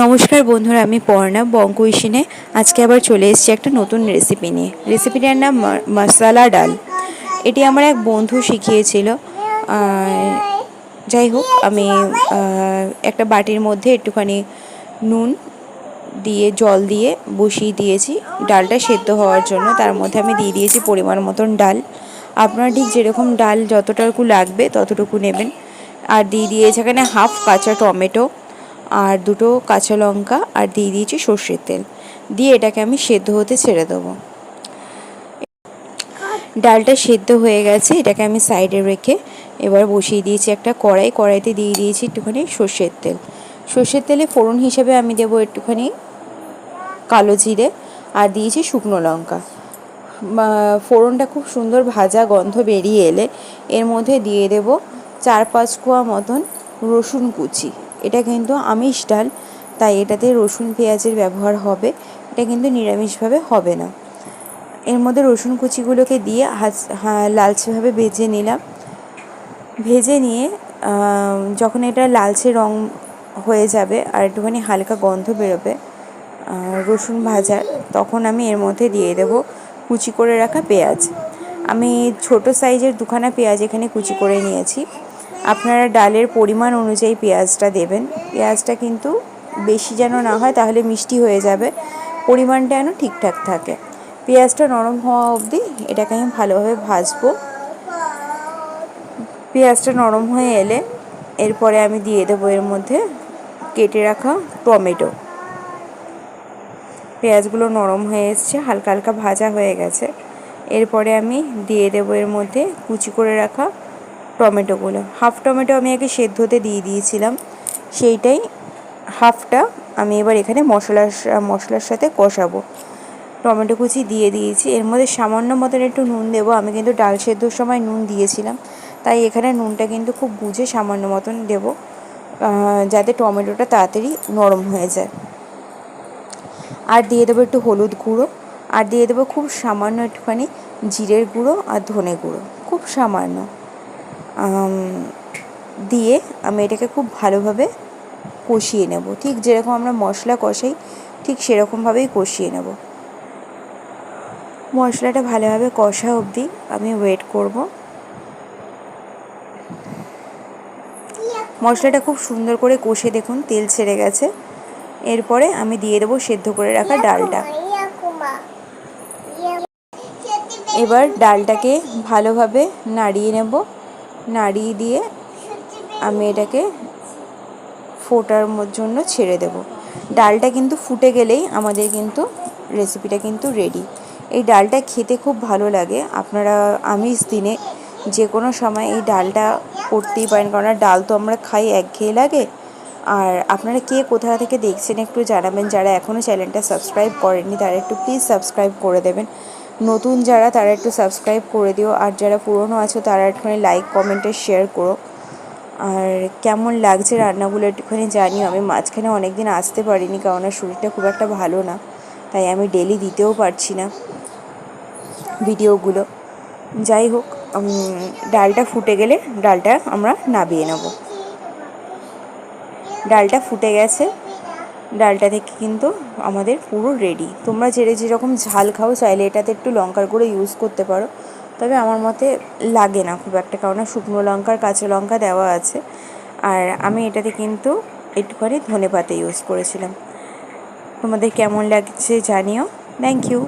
নমস্কার বন্ধুরা, আমি পর্ণা বঙ্কুইশিনে আজকে আবার চলে এসেছি একটা নতুন রেসিপি নিয়ে। রেসিপিটার নাম মশলা ডাল। এটি আমার এক বন্ধু শিখিয়েছিল। যাই হোক, আমি একটা বাটির মধ্যে একটুখানি নুন দিয়ে জল দিয়ে বসিয়ে দিয়েছি ডালটা সেদ্ধ হওয়ার জন্য। তার মধ্যে আমি দিয়ে দিয়েছি পরিমাণ মতন ডাল। আপনারা ঠিক যেরকম ডাল যতটুকু লাগবে ততটুকু নেবেন। আর দিয়ে দিয়েছি এখানে হাফ কাঁচা টমেটো আর দুটো কাঁচা লঙ্কা, আর দিয়ে দিয়েছি সর্ষের তেল। দিয়ে এটাকে আমি সেদ্ধ হতে ছেড়ে দেবো। ডালটা সেদ্ধ হয়ে গেছে, এটাকে আমি সাইডে রেখে এবার বসিয়ে দিয়েছি একটা কড়াইতে দিয়ে দিয়েছি একটুখানি সর্ষের তেল। সর্ষের তেলে ফোড়ন হিসেবে আমি দেবো একটুখানি কালো জিরে, আর দিয়েছি শুকনো লঙ্কা। ফোড়নটা খুব সুন্দর ভাজা গন্ধ বেরিয়ে এলে এর মধ্যে দিয়ে দেব 4-5 কোয়া মতন রসুন কুচি। এটা কিন্তু আমিষ ডাল, তাই এটাতে রসুন পেঁয়াজের ব্যবহার হবে, এটা কিন্তু নিরামিষভাবে হবে না। এর মধ্যে রসুন কুচিগুলোকে দিয়ে লালচেভাবে ভেজে নিলাম। ভেজে নিয়ে যখন এটা লালচে রং হয়ে যাবে আর একটুখানি হালকা গন্ধ বেরোবে রসুন ভাজার, তখন আমি এর মধ্যে দিয়ে দেবো কুচি করে রাখা পেঁয়াজ। আমি ছোট সাইজের দুখানা পেঁয়াজ এখানে কুচি করে নিয়েছি। আপনারা ডালের পরিমাণ অনুযায়ী পেঁয়াজটা দেবেন। পেঁয়াজটা কিন্তু বেশি যেন না হয়, তাহলে মিষ্টি হয়ে যাবে। পরিমাণটা যেন ঠিকঠাক থাকে। পেঁয়াজটা নরম হওয়া অবধি এটাকে আমি ভালোভাবে ভাজবো। পেঁয়াজটা নরম হয়ে এলে এরপরে আমি দিয়ে দেবো এর মধ্যে কেটে রাখা টমেটো। পেঁয়াজগুলো নরম হয়ে এসছে, হালকা হালকা ভাজা হয়ে গেছে। এরপরে আমি দিয়ে দেবো এর মধ্যে কুচি করে রাখা টমেটোগুলো। হাফ টমেটো আমি আগে সেদ্ধ হতে দিয়ে দিয়েছিলাম, সেইটাই হাফটা আমি এবার এখানে মশলার সাথে কষাবো। টমেটো কুচি দিয়ে দিয়েছি, এর মধ্যে সামান্য মতন একটু নুন দেবো। আমি কিন্তু ডাল সেদ্ধর সময় নুন দিয়েছিলাম, তাই এখানে নুনটা কিন্তু খুব বুঝে সামান্য মতন দেবো, যাতে টমেটোটা তাড়াতাড়ি নরম হয়ে যায়। আর দিয়ে দেবো একটু হলুদ গুঁড়ো, আর দিয়ে দেবো খুব সামান্য একটুখানি জিরের গুঁড়ো আর ধনে গুঁড়ো, খুব সামান্য দিয়ে আমি এটাকে খুব ভালোভাবে কষিয়ে নেব। ঠিক যেরকম আমরা মশলা কষাই ঠিক সেরকমভাবেই কষিয়ে নেব। মশলাটা ভালোভাবে কষা অবধি আমি ওয়েট করব। মশলাটা খুব সুন্দর করে কষে দেখুন তেল ছেড়ে গেছে। এরপরে আমি দিয়ে দেবো সেদ্ধ করে রাখা ডালটা। এবার ডালটাকে ভালোভাবে নাড়িয়ে নেব। নাড়িয়ে দিয়ে আমি এটাকে ফোটার জন্য ছেড়ে দেব। ডালটা কিন্তু ফুটে গেলেই আমাদের কিন্তু রেসিপিটা কিন্তু রেডি। এই ডালটা খেতে খুব ভালো লাগে। আপনারা আমিষ দিনে যে কোনো সময় এই ডালটা করতেই পারেন, কারণ ডাল তো আমরা খাই, একঘেয়ে লাগে। আর আপনারা কে কোথা থেকে দেখছেন একটু জানাবেন। যারা এখনও চ্যানেলটা সাবস্ক্রাইব করেননি তারা একটু প্লিজ সাবস্ক্রাইব করে দেবেন। নতুন যারা তারা একটু সাবস্ক্রাইব করে দিও, আর যারা পুরনো আছো তারা একটুখানি লাইক কমেন্টে শেয়ার করো। আর কেমন লাগছে রান্নাগুলো একটুখানি জানিও। আমি মাঝখানে অনেক দিন আসতে পারিনি, কারণ আমার শরীরটা খুব একটা ভালো না, তাই আমি ডেলি দিতেও পারছি না ভিডিওগুলো। যাই হোক, ডালটা ফুটে গেলে ডালটা আমরা নামিয়ে নেব। ডালটা ফুটে গেছে, ডালটা থেকে কিন্তু আমাদের পুরো রেডি। তোমরা যেরকম ঝাল খাও চাইলে এটাতে একটু লঙ্কার গুঁড়ো ইউজ করতে পারো, তবে আমার মতে লাগে না খুব একটা, কারণ শুকনো লঙ্কার কাঁচা লঙ্কা দেওয়া আছে। আর আমি এটাতে কিন্তু একটুখানি ধনেপাতা ইউজ করেছিলাম। তোমাদের কেমন লাগছে জানিও। Thank you.